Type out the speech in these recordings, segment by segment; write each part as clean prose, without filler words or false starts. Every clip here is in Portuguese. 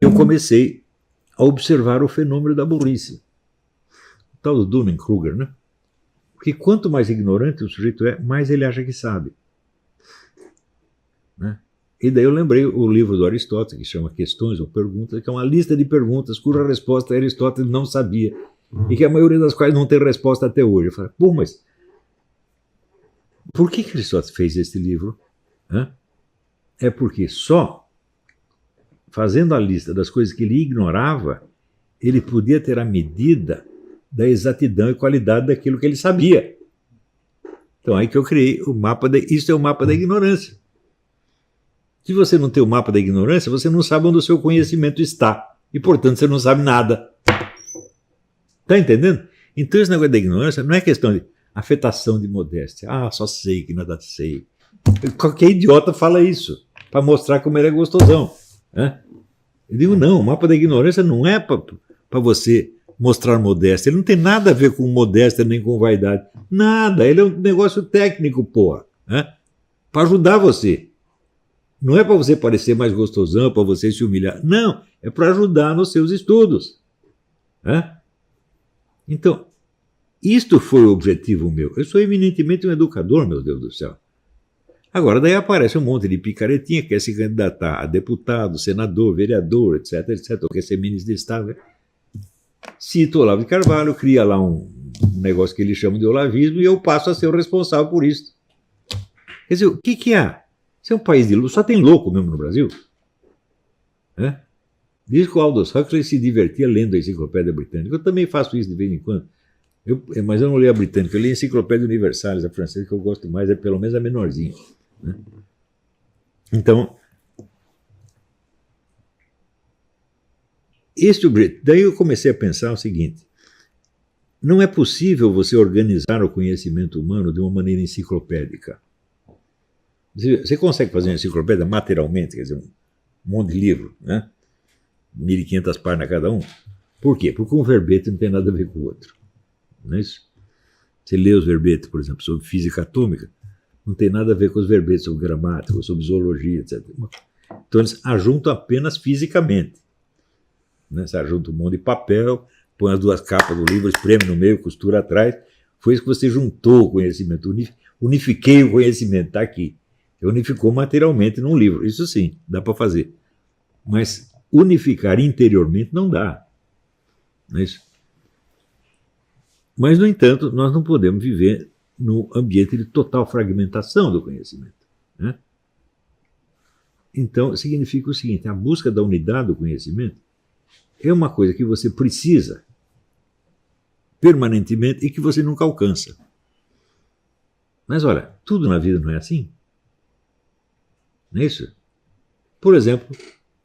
eu comecei a observar o fenômeno da burrice. O tal do Dunning-Kruger, né? Porque quanto mais ignorante o sujeito é, mais ele acha que sabe. Né? E daí eu lembrei o livro do Aristóteles, que chama Questões ou Perguntas, que é uma lista de perguntas cuja resposta Aristóteles não sabia, e que a maioria das quais não tem resposta até hoje. Eu falei, pô, mas por que Aristóteles fez esse livro? É porque só fazendo a lista das coisas que ele ignorava, ele podia ter a medida da exatidão e qualidade daquilo que ele sabia. Então aí que eu criei o mapa, isso é o mapa da ignorância. Se você não tem o mapa da ignorância, você não sabe onde o seu conhecimento está. E, portanto, você não sabe nada. Está entendendo? Então, esse negócio da ignorância não é questão de afetação de modéstia. Ah, só sei que nada sei. Qualquer idiota fala isso, para mostrar como ele é gostosão. Né? Eu digo, não, o mapa da ignorância não é para você mostrar modéstia. Ele não tem nada a ver com modéstia nem com vaidade. Nada. Ele é um negócio técnico, porra. Né? Para ajudar você. Não é para você parecer mais gostosão, para você se humilhar. Não, é para ajudar nos seus estudos. Então, isto foi o objetivo meu. Eu sou eminentemente um educador, meu Deus do céu. Agora, daí aparece um monte de picaretinha que quer se candidatar a deputado, senador, vereador, etc, etc, ou quer ser ministro de Estado. Cita o Olavo de Carvalho, cria lá um negócio que eles chamam de olavismo e eu passo a ser o responsável por isso. Quer dizer, o que há? Isso é um país de louco, só tem louco mesmo no Brasil. Diz que o Aldous Huxley se divertia lendo a Enciclopédia Britânica. Eu também faço isso de vez em quando. Mas eu não leio a Britânica, eu leio a Enciclopédia Universalis, a francesa, que eu gosto mais, é pelo menos a menorzinha. Né? Então, daí eu comecei a pensar o seguinte: não é possível você organizar o conhecimento humano de uma maneira enciclopédica. Você consegue fazer uma enciclopédia materialmente, quer dizer, um monte de livro, né? 1.500 páginas cada um. Por quê? Porque um verbete não tem nada a ver com o outro. Não é isso? Você lê os verbetes, por exemplo, sobre física atômica, não tem nada a ver com os verbetes sobre gramática, sobre zoologia, etc. Então eles ajuntam apenas fisicamente. Né? Você ajunta um monte de papel, põe as duas capas do livro, espreme no meio, costura atrás. Foi isso que você juntou o conhecimento. Unifiquei o conhecimento, está aqui. Unificou materialmente num livro. Isso sim, dá para fazer. Mas unificar interiormente não dá. Não é isso? Mas, no entanto, nós não podemos viver no ambiente de total fragmentação do conhecimento. Né? Então, significa o seguinte: a busca da unidade do conhecimento é uma coisa que você precisa permanentemente e que você nunca alcança. Mas, olha, tudo na vida não é assim. Não é isso? Por exemplo,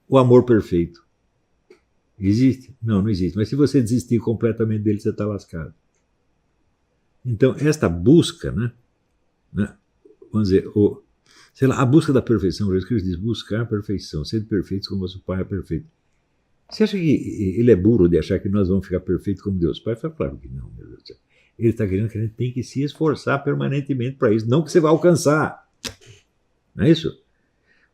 o amor perfeito. Existe? Não, não existe. Mas se você desistir completamente dele, você está lascado. Então, esta busca, né, vamos dizer, sei lá, a busca da perfeição, Jesus Cristo diz, buscar a perfeição, ser perfeitos como vosso Pai é perfeito. Você acha que ele é burro de achar que nós vamos ficar perfeitos como Deus Pai? Fala, claro que não, meu Deus do céu. Ele está querendo que a gente tem que se esforçar permanentemente para isso, não que você vai alcançar. Não é isso?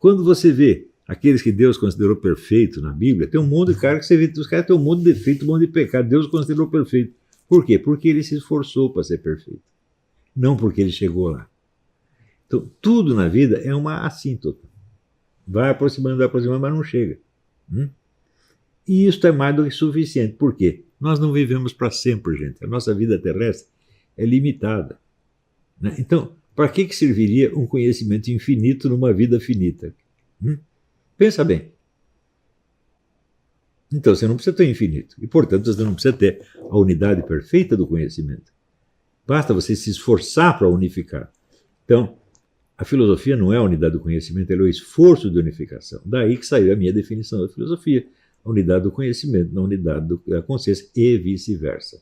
Quando você vê aqueles que Deus considerou perfeitos na Bíblia, tem um monte de cara que você vê, os caras têm um monte de defeito, um monte de pecado, Deus considerou perfeito. Por quê? Porque ele se esforçou para ser perfeito, não porque ele chegou lá. Então, tudo na vida é uma assíntota. Vai aproximando, mas não chega. E isso é mais do que suficiente. Por quê? Nós não vivemos para sempre, gente. A nossa vida terrestre é limitada. Né? Então, para que serviria um conhecimento infinito numa vida finita? Pensa bem. Então, você não precisa ter infinito. E, portanto, você não precisa ter a unidade perfeita do conhecimento. Basta você se esforçar para unificar. Então, a filosofia não é a unidade do conhecimento, ela é o esforço de unificação. Daí que saiu a minha definição da filosofia. A unidade do conhecimento, na unidade da consciência e vice-versa.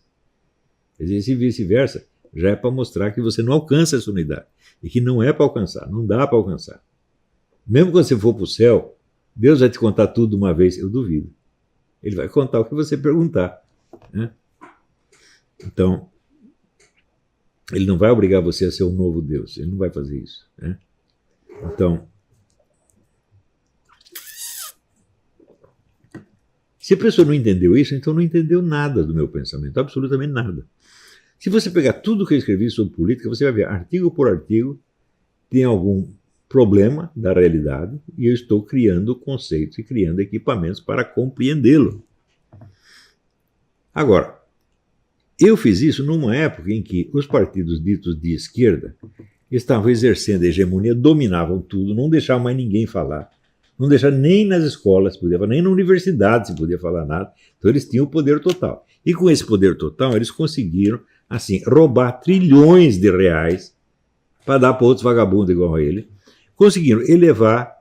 Esse vice-versa já é para mostrar que você não alcança essa unidade. E que não é para alcançar, não dá para alcançar. Mesmo quando você for para o céu, Deus vai te contar tudo de uma vez, eu duvido. Ele vai contar o que você perguntar. Né? Então, ele não vai obrigar você a ser um novo Deus. Ele não vai fazer isso. Né? Então, Se a pessoa não entendeu isso, então não entendeu nada do meu pensamento, absolutamente nada. Se você pegar tudo que eu escrevi sobre política, você vai ver, artigo por artigo, tem algum problema da realidade e eu estou criando conceitos e criando equipamentos para compreendê-lo. Agora, eu fiz isso numa época em que os partidos ditos de esquerda estavam exercendo a hegemonia, dominavam tudo, não deixavam mais ninguém falar, não deixavam nem nas escolas, podia falar, nem na universidade se podia falar nada. Então eles tinham o poder total. E com esse poder total, eles conseguiram, assim, roubar trilhões de reais para dar para outros vagabundos igual a ele. Conseguiram elevar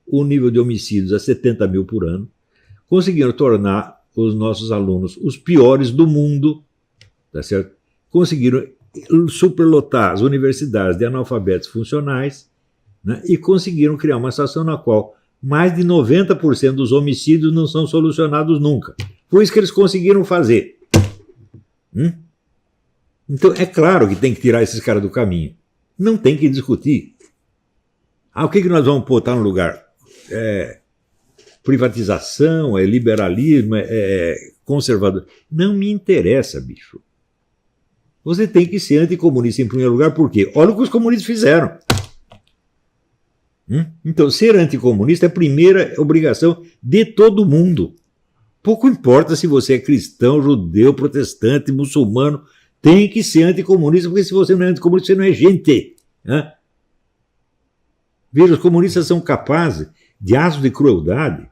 o nível de homicídios a 70 mil por ano. Conseguiram tornar os nossos alunos os piores do mundo, tá certo? Conseguiram superlotar as universidades de analfabetos funcionais, né? E conseguiram criar uma situação na qual mais de 90% dos homicídios não são solucionados nunca. Foi isso que eles conseguiram fazer. Então é claro que tem que tirar esses caras do caminho. Não tem que discutir. O que nós vamos botar no lugar? Privatização, liberalismo, conservador. Não me interessa, bicho. Você tem que ser anticomunista em primeiro lugar, por quê? Olha o que os comunistas fizeram. Então, ser anticomunista é a primeira obrigação de todo mundo. Pouco importa se você é cristão, judeu, protestante, muçulmano, tem que ser anticomunista, porque se você não é anticomunista, você não é gente. Veja, os comunistas são capazes de atos de crueldade,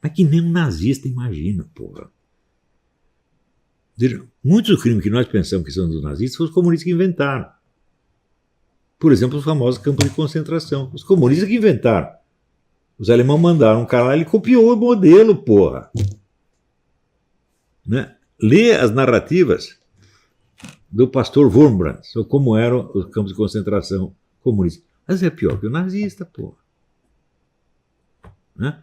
mas que nem um nazista imagina, porra. Veja, muitos dos crimes que nós pensamos que são dos nazistas foram os comunistas que inventaram. Por exemplo, os famosos campos de concentração. Os comunistas que inventaram. Os alemães mandaram um cara lá, ele copiou o modelo, porra. Né? Lê as narrativas do pastor Wurmbrand sobre como eram os campos de concentração comunistas. Mas é pior que o nazista, porra. Né?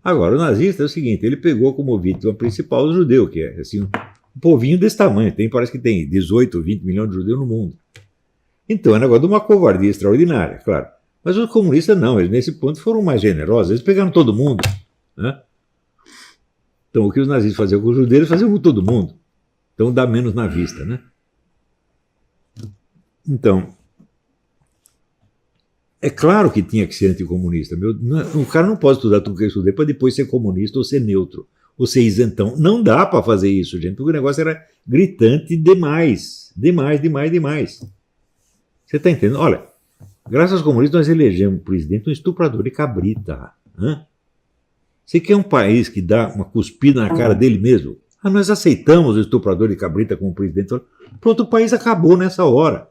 Agora, o nazista é o seguinte, ele pegou como vítima principal os judeus, que é assim, um povinho desse tamanho. Parece que tem 18, 20 milhões de judeus no mundo. Então é um negócio de uma covardia extraordinária, claro. Mas os comunistas não, eles nesse ponto foram mais generosos, eles pegaram todo mundo. Né? Então o que os nazistas faziam com os judeus, eles faziam com todo mundo. Então dá menos na vista, né? Então, é claro que tinha que ser anticomunista. O cara não pode estudar tudo que eu estudei para depois ser comunista ou ser neutro, ou ser isentão. Não dá para fazer isso, gente, porque o negócio era gritante demais. Demais. Você está entendendo? Olha, graças aos comunistas nós elegemos um presidente, um estuprador de cabrita. Você quer um país que dá uma cuspida na cara dele mesmo? Nós aceitamos o estuprador de cabrita como presidente. Pronto, o país acabou nessa hora.